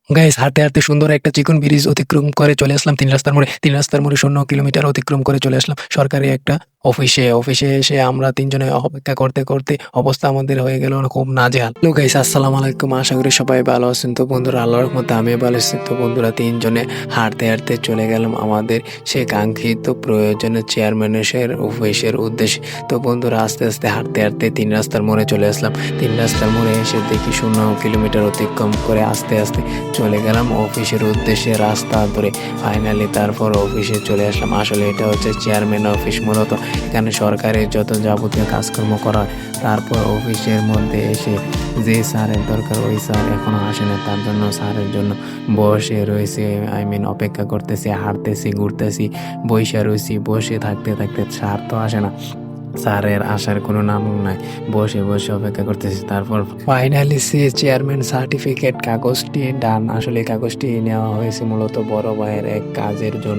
Guys হাঁটতে হাঁটতে সুন্দর একটা চিকন ব্রিজ অতিক্রম করে চলে আসলাম তিন রাস্তার মোড়ে 0 কিলোমিটার অতিক্রম করে চলে আসলাম সরকারি একটা অফিসে এসে আমরা তিনজনে অপেক্ষা করতে করতে অবস্থা আমাদের হয়ে গেল খুব নাজেহাল। হ্যালো গাইস, আসসালামু আলাইকুম। আশা করি সবাই ভালো আছেন। তো বন্ধুরা, আল্লাহর রহমতে আমি ভালো আছি। তো বন্ধুরা, তিনজনে হাঁটতে হাঁটতে চলে গেলাম আমাদের সে কাঙ্ক্ষিত প্রয়োজনে চেয়ারম্যানের অফিসের উদ্দেশ্যে। তো বন্ধুরা, আস্তে আস্তে হাঁটতে হাঁটতে 3 রাস্তার মোড়ে চলে আসলাম। 3 রাস্তার মোড়ে এসে দেখি 0 কিলোমিটার অতিক্রম করে আস্তে আস্তে চলে গেলাম অফিসের উদ্দেশ্যে রাস্তা ধরে। ফাইনালি তারপর অফিসে চলে আসলাম। আসলে এটা হচ্ছে চেয়ারম্যান অফিস। মূলত এখানে সরকারের যত যাবতীয় কাজকর্ম করা হয়। তারপর অফিসের মধ্যে এসে যে স্যারের দরকার ওই স্যার এখনো আসে না, তার জন্য স্যারের জন্য বসে রয়েছে, অপেক্ষা করতেছি, হাঁটতেছি, ঘুরতেছি, বইসা রয়েছি। বসে থাকতে থাকতে স্যার তো আসে না, স্যারের আসার কোনো নাম নাই। বসে বসে অপেক্ষা করতেছি। তারপর ফাইনালি সে চেয়ারম্যান সার্টিফিকেট কাগজটি ডান। আসলে কাগজটি নেওয়া হয়েছে মূলত বড় ভাইয়ের এক কাজের জন্য।